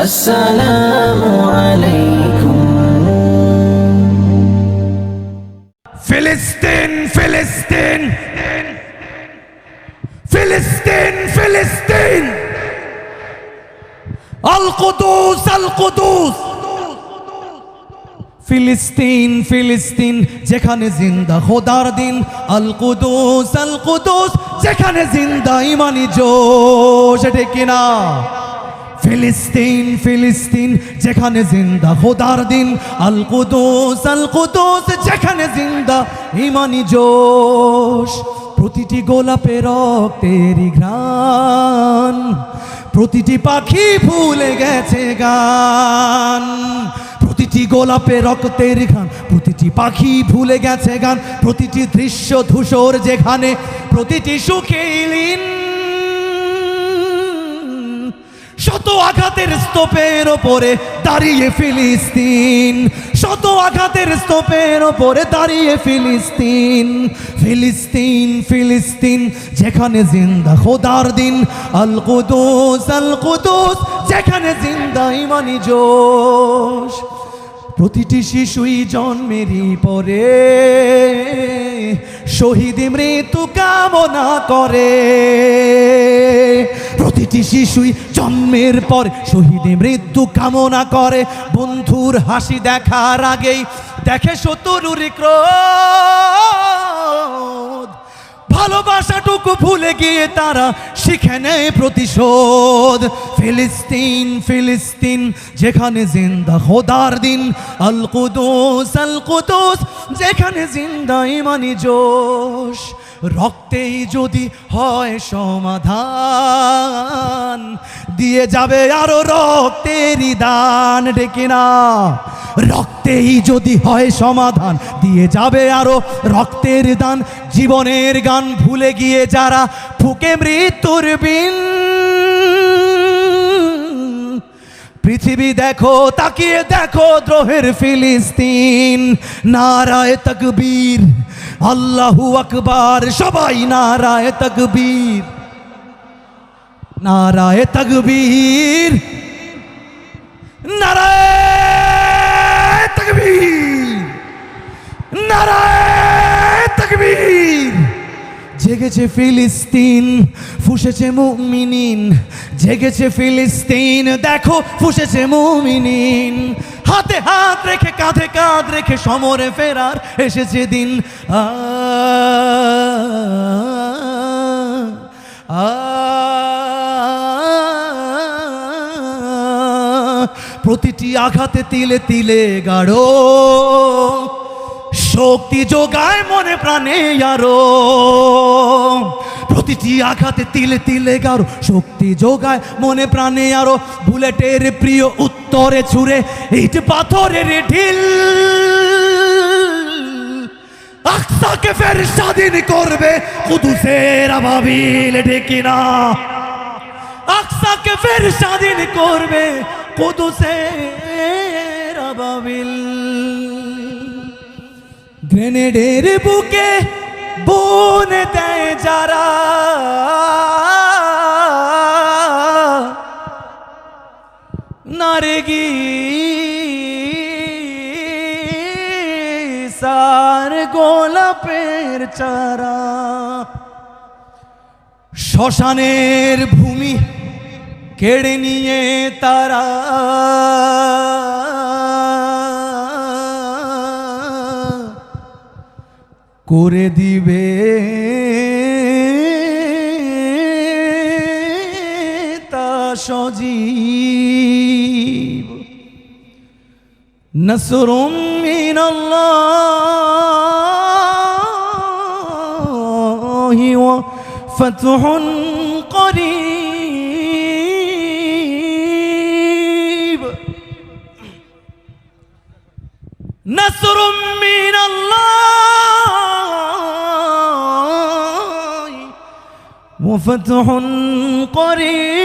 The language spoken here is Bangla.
আসসালামু আলাইকুম। ফিলিস্তিন ফিলিস্তিন ফিলিস্তিন ফিলিস্তিন, আল কুদুস আল কুদুস। ফিলিস্তিন ফিলিস্তিন যেখানে জিন্দা খোদার দিন, আল কুদুস যেখানে জিন্দা ইমানি জোশ, এটা কিনা? ফিলিস্তিন ফিলিস্তিন যেখানে জিন্দা খোদার দিন, আল কুদুস যেখানে জিন্দা ইমানি জোশ। প্রতিটি গোলাপে রক্তেরই ঘ্রাণ, প্রতিটি পাখি ভুলে গেছে গান। প্রতিটি গোলাপে রক্তের ঘ্রাণ, প্রতিটি পাখি ভুলে গেছে গান। প্রতিটি দৃশ্য ধূসর যেখানে, প্রতিটি সুখে লীন। শত আঘাতের স্তূপের ওপরে দাঁড়িয়ে ফিলিস্তিন, শত আঘাতের স্তূপের ওপরে দাঁড়িয়ে ফিলিস্তিন। ফিলিস্তিন ফিলিস্তিন যেখানে জিন্দা খোদার দিন, আল কুদুস যেখানে জিন্দা ইমানি জোশ। প্রতিটি শিশুই জন্মেরই পরে শহীদ মৃত্যু কামনা করে। প্রতিটি শিশুই জন্মের পর শহীদ মৃত্যু কামনা করে। বন্ধুর হাসি দেখার আগেই দেখে শত্রুর ক্রোধ। ভালোবাসাটুকু ভুলে গিয়ে তারা শিখে নেয় প্রতিশোধ। ফিলিস্তিন ফিলিস্তিন যেখানে জিন্দা খোদার দিন, আল কুদুস যেখানে জিন্দা ইমানি জোশ। রক্তেই যদি হয় সমাধান, দিয়ে যাবে আরো রক্তেরই দান, ডেকে না? রক্তেই যদি হয় সমাধান, দিয়ে যাবে আরো রক্তের দান। জীবনের গান ভুলে গিয়ে যারা ফুকে মৃত্যুর বিন, পৃথিবী দেখো তাকিয়ে দেখো দ্রোহের ফিলিস্তিন। নারায়ে তাকবীর, আল্লাহু আকবার, সবাই নারায়ে তাকবীর, নারায়ে তাকবীর, নারায়ে তাকবীর, নারায়ে তাকবীর। জেগেছে ফিলিস্তিন, ফুঁসেছে মুমিনিন। জেগেছে ফিলিস্তিন, দেখো ফুঁসেছে মুমিনিন। হাতে হাত রেখে কাঁধে কাঁধ রেখে সমরে ফেরার এসেছে দিন। প্রতিটি আঘাতে তিলে তিলে গাঢ় শক্তি যোগায় মনে প্রাণে আরো। প্রতিটি আঘাতে তিলে তিলে গাঢ় শক্তি যোগায় মনে প্রাণে আরো। বুলেটের প্রিয় উত্তরে ছুড়ে ইট পাথরের ঢিল, আকসাকে ফের স্বাধীন করবে কুদুসের আবাবিল, ডেকে না? আকসাকে ফের স্বাধীন করবে কুদুসের আবাবিল। গ্রেনেডের বুকে বনে দেয় যারা, নারেগি সার গোলাপের চারা। শ্মশানের ভূমি কেড়ে নিয়ে তারা করে দিবে তা সজীব। নসরুম মিনাল্লাহি ওয়া ফাতহুন করিব। নসরুম মিনাল্লাহি ওয়া ফাতহুন করিব।